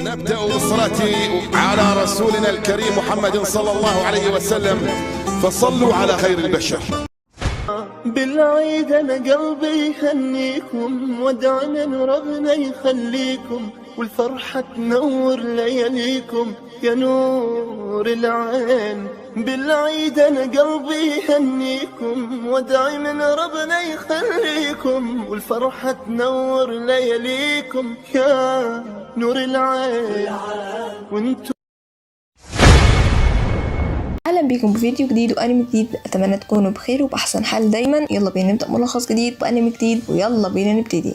نبدأ بالصلاة على رسولنا الكريم محمد صلى الله عليه وسلم، فصلوا على خير البشر. بالعيد أنا قلبي يهنيكم، ودعنا ربنا يخليكم، والفرحة تنور لياليكم يا نور العين. بالعيد أنا قلبي يهنيكم، وادعي من ربنا يخليكم، والفرحة تنور لياليكم يا نور العين. وانتو اهلا بيكم بفيديو جديد وانمي جديد. اتمنى تكونوا بخير وباحسن حال دايما. يلا بينا نبدا ملخص جديد بانمي جديد، ويلا بينا نبتدي.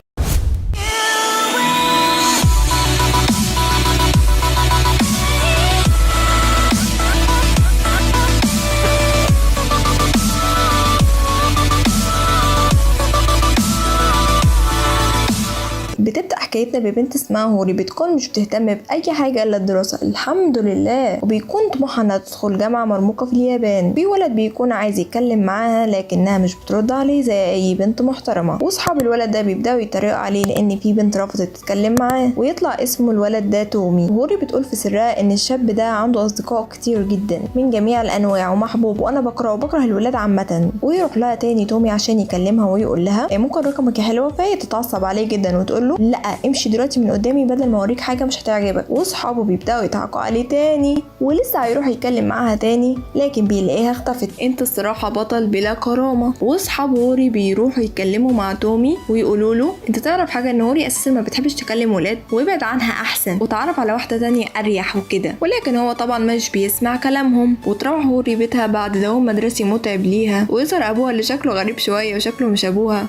بتبدأ حكايتنا ببنت اسمها هوري، بتكون مش بتهتم بأي حاجة إلا الدراسة الحمد لله، وبيكون طموحها انها تدخل جامعة مرموقة في اليابان. في ولد بيكون عايز يتكلم معاها لكنها مش بترد عليه زي أي بنت محترمة، واصحاب الولد ده بيبدأوا يتريقوا عليه لأن في بنت رفضت تتكلم معاه، ويطلع اسمه الولد ده تومي. وهوري بتقول في سرها إن الشاب ده عنده أصدقاء كتير جدا من جميع الأنواع ومحبوب، وأنا بكره الولاد عامة. ويروح لها تاني تومي عشان يكلمها ويقول لها ممكن رقمك يا حلوة، فهي تتعصب عليه جدا وتقول له لا امشي دلوقتي من قدامي بدل ما اوريك حاجه مش هتعجبك. واصحابه بيبداوا يضحكوا عليه تاني، ولسه هيروح يتكلم معاها تاني لكن بيلاقيها اختفت. انت الصراحه بطل بلا كرامه. واصحاب هوري بيروحوا يتكلموا مع تومي ويقولوا له انت تعرف حاجه ان هوري اساسا ما بتحبش تكلم ولاد، وابعد عنها احسن وتعرف على واحده تانية اريح وكده. ولكن هو طبعا مش بيسمع كلامهم. وتروح هوري بيتها بعد دوام مدرسي متعب ليها، ويظهر ابوها اللي شكله غريب شويه وشكله مش ابوها.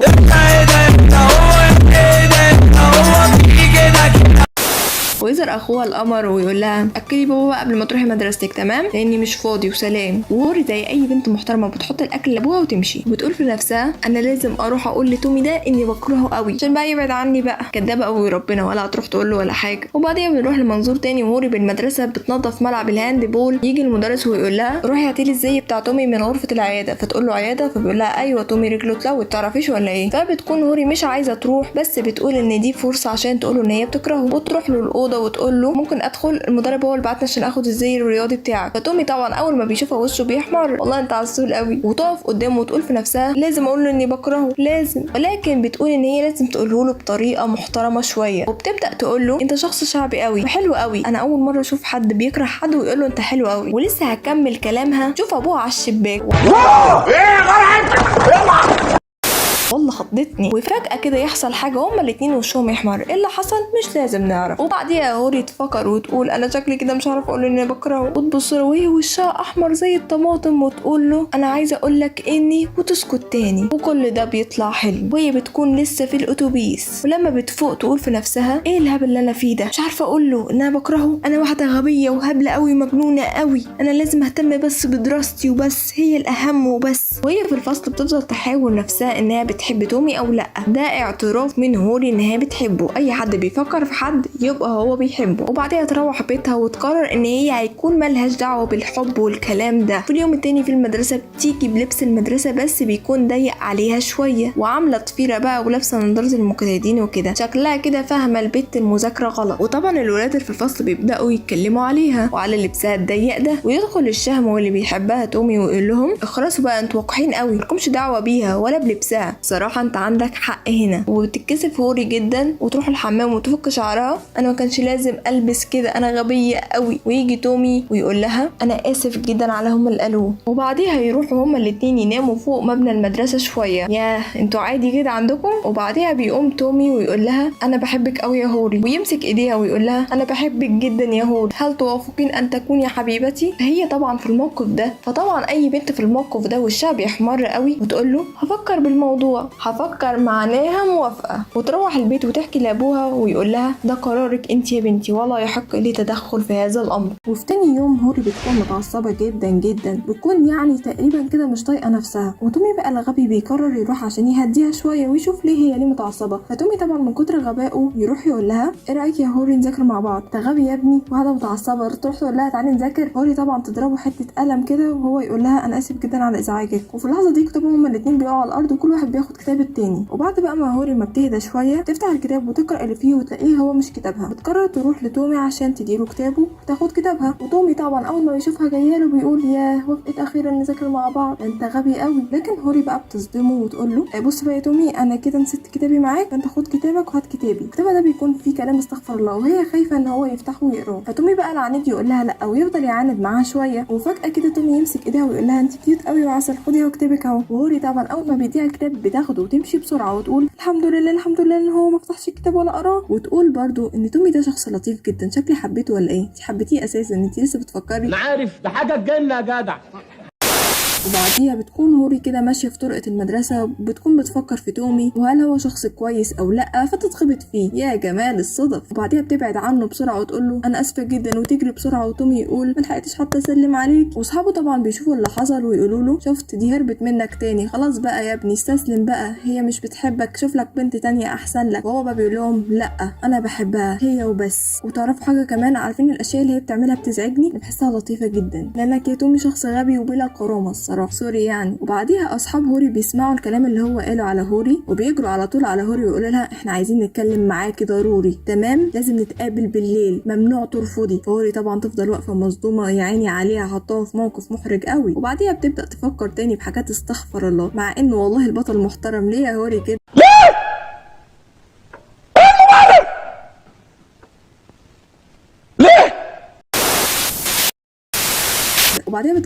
ويظهر اخوها القمر ويقول لها اكلي بابا بقى قبل ما تروحي مدرستك تمام لاني مش فاضي وسلام. وهوري زي اي بنت محترمه بتحط الاكل لابوها وتمشي، وبتقول في نفسها انا لازم اروح اقول لتومي ده اني بكرهه قوي عشان بقى يبعد عني بقى. كدابه قوي ربنا، ولا هتروح تقول له ولا حاجه. وبعدين بنروح لمنظور تاني، وهوري بالمدرسه بتنظف ملعب الهاند بول. يجي المدرس ويقول لها روحي هاتي لي الزي بتاع تومي من غرفه العياده، فتقول له عياده؟ فبيقول لها ايوه تومي رجله اتلوت تعرفيش ولا ايه؟ فبتكون هوري مش عايزه تروح، بس بتقول ان دي فرصه عشان تقول له ان هي بتكرهه. وتروح له الاوضه وتقول له ممكن ادخل؟ المدرب هو اللي بعتني عشان اخد الزي الرياضي بتاعك. فتومي طبعا اول ما بيشوفها وشه بيحمر، والله انت عسول قوي. وتقف قدامه وتقول في نفسها لازم اقول له اني بكرهه لازم، ولكن بتقول ان هي لازم تقوله له بطريقه محترمه شويه. وبتبدا تقول له انت شخص شعبي قوي وحلو قوي، انا اول مره اشوف حد بيكره حد ويقول له انت حلو قوي. ولسه هتكمل كلامها شوف ابوها على الشباك والله خضتني. وفجأة كده يحصل حاجة، هما الاتنين وشهم يحمر. ايه اللي حصل مش لازم نعرف. وبعديها هوري تفكر وتقول انا شكلي كده مش عارفه اقول اني بكرهه. وتبص له وهي وشها احمر زي الطماطم وتقول له انا عايزه اقول لك اني، وتسكت تاني. وكل ده بيطلع حلم، وهي بتكون لسه في الاتوبيس. ولما بتفوق تقول في نفسها ايه الهبل اللي انا فيه ده، مش عارفه اقول له ان انا بكرهه، انا واحده غبيه وهبله قوي مجنونه قوي، انا لازم اهتم بس بدراستي وبس، هي الاهم وبس. وهي في الفصل بتفضل تحاول نفسها انها بتحب تومي او لا. ده اعتراف من هوري انها بتحبه، اي حد بيفكر في حد يبقى هو بيحبه. وبعدها تروح بيتها وتقرر ان هي هيكون ملهاش دعوه بالحب والكلام ده. في اليوم التاني في المدرسه بتيجي بلبس المدرسه بس بيكون ضيق عليها شويه، وعامله ضفيره بقى ولابسه نظاره المجتهدين وكده، شكلها كده فاهمه البت المذاكره غلط. وطبعا الولاد اللي في الفصل بيبداوا يتكلموا عليها وعلى لبسها الضيق ده. ويدخل الشهم واللي بيحبها تومي ويقول لهم اخرسوا بقى انتوا وقحين قوي، مالكمش دعوه بيها ولا بلبسها، صراحه انت عندك حق هنا. وبتتكسف هوري جدا وتروح الحمام وتفك شعرها، انا ما كانش لازم البس كده، انا غبيه قوي. ويجي تومي ويقول لها انا اسف جدا على هم اللي قالوه. وبعديها يروحوا هما الاتنين يناموا فوق مبنى المدرسه شويه. ياه انتوا عادي كده عندكم. وبعديها بيقوم تومي ويقول لها انا بحبك قوي يا هوري، ويمسك ايديها ويقول لها انا بحبك جدا يا هوري، هل توافقين ان تكوني حبيبتي؟ هي طبعا في الموقف ده، فطبعا اي بنت في الموقف ده وشها بيحمر قوي وتقول له هفكر بالموضوع، هفكر معناها موافقه. وتروح البيت وتحكي لابوها ويقول لها ده قرارك انت يا بنتي، ولا يحق لي تدخل في هذا الامر. وفي تاني يوم هوري بتكون متعصبه جدا جدا، بتكون يعني تقريبا كده مش طايقه نفسها. وتومي بقى الغبي بيقرر يروح عشان يهديها شويه ويشوف ليه هي ليه متعصبه. فتومي طبعا من كتر غبائه يروح يقول لها ايه رايك يا هوري نذاكر مع بعض؟ ده غبي يا ابني، واحده متعصبه تروح تقول لها تعالي نذاكر. هوري طبعا تضربه حته قلم كده وهو يقول لها انا اسف جدا على ازعاجك. وفي اللحظه دي طبعا هما الاثنين بيقعوا على الارض وكل واحد بياخد كتاب التاني. وبعد بقى ما هوري ما بتهدى شويه تفتح الكتاب وتقرا اللي فيه وتلاقيه هو مش كتابها. بتقرر تروح لتومي عشان تديله كتابه وتاخد كتابها. وتومي طبعا اول ما بيشوفها جايه له بيقول ياه وافقت اخيرا نذاكر مع بعض، انت غبي قوي. لكن هوري بقى بتصدمه وتقول له بص بقى يا تومي انا كده نسيت كتابي معاك، فانت خد كتابك وهات كتابي. الكتاب ده بيكون فيه كلام استغفر الله، وهي خايفه ان هو يفتحه ويقراه. فتومي بقى العنيد يقول لها لا ويفضل يعاند معاها شويه. وفجاه كده تومي يمسك ايديها ويقول لها انت كيوت قوي وعسل، خدي اهو كتابك اهو. وهوري طبعا اول ما بيديها الكتاب بتاخده وتمشي بسرعه وتقول الحمد لله الحمد لله ان هو ما فتحش الكتاب ولا قراه. وتقول برضو ان تومي ده شخص لطيف جدا، شكلي حبيته ولا ايه؟ انت حبيتيه اساسا؟ انت لسه بتفكري؟ انا عارف ده حاجه تجنن يا جدع. وبعديها بتكون هوري كده ماشيه في طرقه المدرسه وبتكون بتفكر في تومي وهل هو شخص كويس او لا، فتتخبط فيه يا جمال الصدف. وبعديها بتبعد عنه بسرعه وتقول له انا اسفه جدا وتجري بسرعه. وتومي يقول ما لحقتش حتى اسلم عليك. واصحابه طبعا بيشوفوا اللي حصل ويقولوا له شفت دي هربت منك تاني، خلاص بقى يا ابني استسلم بقى، هي مش بتحبك، شوف لك بنت تانية احسن لك. وهو بقى بيقول لهم لا انا بحبها هي وبس. وتعرفوا حاجه كمان، عارفين الاشياء اللي هي بتعملها بتزعجني؟ انا بحسها لطيفه جدا لانك يا تومي شخص غبي وبلا كرامه الصراحه، سوري يعني. وبعديها اصحاب هوري بيسمعوا الكلام اللي هو قاله على هوري وبيجروا على طول على هوري ويقولوا لها احنا عايزين نتكلم معاكي ضروري، تمام لازم نتقابل بالليل، ممنوع ترفضي. فهوري طبعا تفضل واقفه مصدومه يا عيني عليها، حطاها في موقف محرج قوي. وبعديها بتبدا تفكر تاني بحاجات استغفر الله، مع انه والله البطل محترم. ليه يا هوري كده؟ وبعدين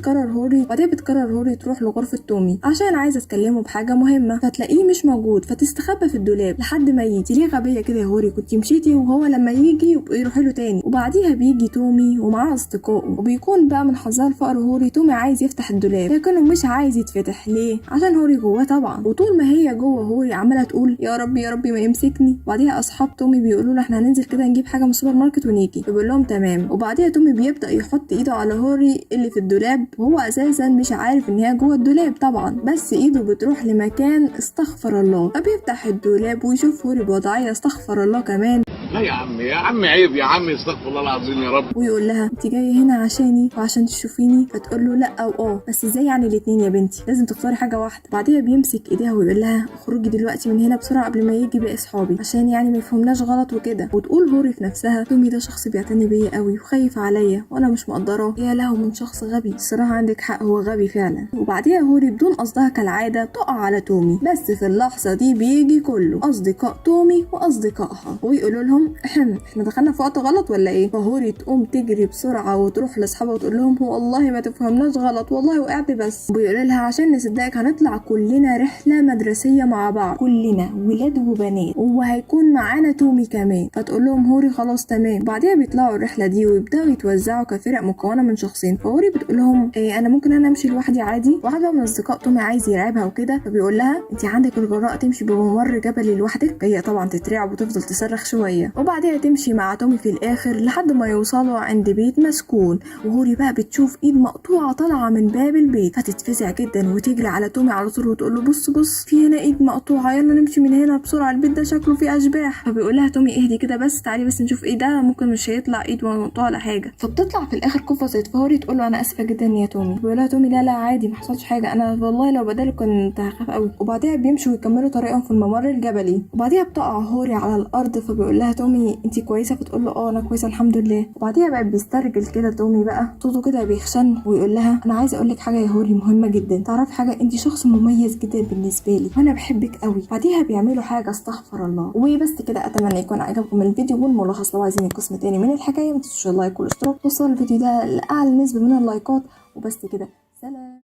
بتقرر هوري تروح لغرفة تومي عشان عايزة تكلمه بحاجة مهمة، فتلاقيه مش موجود فتستخبى في الدولاب لحد ما يجي. ليه غبية كده يا هوري؟ كنت مشيتي وهو لما يجي يروح له تاني. وبعديها بيجي تومي ومعاه اصدقائه، وبيكون بقى من حظها الفقر هوري تومي عايز يفتح الدولاب لكنه مش عايز يتفتح. ليه؟ عشان هوري جواه طبعا. وطول ما هي جوه هوري عمالة تقول يا ربي يا ربي ما يمسكني. وبعديها اصحاب تومي بيقولوا له احنا هننزل كده نجيب حاجة من السوبر ماركت ونيجي. بيقول لهم تمام. وبعديها تومي بيبدأ يحط ايده على هوري اللي في الدولاب وهو اساسا مش عارف ان هي جوه الدولاب طبعا، بس ايده بتروح لمكان استغفر الله. فبيفتح الدولاب ويشوف هوري بوضعيه استغفر الله كمان. لا يا عم عيب يا عم، استغفر الله العظيم يا رب. ويقول لها انت جايه هنا عشاني وعشان تشوفيني؟ فتقول له لا او بس ازاي يعني الاتنين يا بنتي؟ لازم تختاري حاجه واحده. بعديها بيمسك ايديها ويقول لها اخرجي دلوقتي من هنا بسرعه قبل ما يجي باقي اصحابي عشان يعني ما يفهمناش غلط وكده. وتقول هوري في نفسها تومي ده شخص بيعتني بيا قوي وخايف عليا وانا مش مقدراه، يا له من شخص غبي. الصراحه عندك حق هو غبي فعلا. وبعديها هوري بدون قصدها كالعاده تقع على تومي، بس في اللحظه دي بيجي كله اصدقاء تومي واصدقائها ويقولوا لهم احنا دخلنا في وقت غلط ولا ايه؟ فهوري تقوم تجري بسرعه وتروح لاصحابها وتقول لهم هو والله ما تفهمناش غلط والله وقعت بس. وبيقول لها عشان نصدقك هنطلع كلنا رحله مدرسيه مع بعض، كلنا ولاد وبنات وهيكون معانا تومي كمان. فتقول لهم هوري خلاص تمام. بعديها بيطلعوا الرحله دي ويبداوا يتوزعوا كفرق مكونه من شخصين. فهوري بتقول لهم انا ممكن انا امشي لوحدي عادي. واحد من اصدقاء تومي عايز يرعبها وكده، فبيقول لها انت عندك الجراءه تمشي بممر جبلي لوحدك؟ هي طبعا تترعب وتفضل تصرخ شويه. وبعديها تمشي مع تومي في الاخر لحد ما يوصلوا عند بيت مسكون. وهوري بقى بتشوف ايد مقطوعه طالعه من باب البيت فتتفزع جدا وتجري على تومي على طول وتقول له بص في هنا ايد مقطوعه، يلا نمشي من هنا بسرعه البيت ده شكله فيه اشباح. فبيقول لها تومي اهدي كده بس، تعالي بس نشوف ايه ده، ممكن مش هيطلع ايد مقطوعه ولا حاجه. فبتطلع في الاخر قفزت. فهوري تقول له انا اسفه جدا يا تومي. بيقول لها تومي لا عادي ما حصلش حاجه، انا والله لو بدالك كنت هخاف قوي. وبعديها بيمشوا ويكملوا طريقهم في الممر الجبلي. وبعديها بتقع هوري على الارض. فبيقول لها تومي انت كويسه؟ فتقول له انا كويسه الحمد لله. وبعديها بقى بيسترجل كده تومي بقى صوته كده بيخشن ويقول لها انا عايزه اقول لك حاجه يا هوري مهمه جدا. تعرفي حاجه؟ انت شخص مميز جدا بالنسبه لي وانا بحبك قوي. بعديها بيعملوا حاجه استغفر الله. وبس كده، اتمنى يكون عجبكم الفيديو والملخص. لو عايزين القسم تاني من الحكايه ما تنسوش اللايك والاشتراك، توصلوا الفيديو ده لاعلى نسبه من اللايكات. وبس كده، سلام.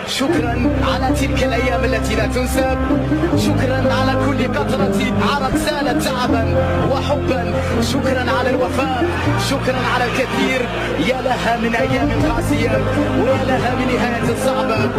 شكرا على تلك الأيام التي لا تنسى، شكرا على كل قطرة عرق سالت تعبا وحبا، شكرا على الوفاء، شكرا على الكثير. يا لها من أيام قاسية ويا لها من نهاية صعبة.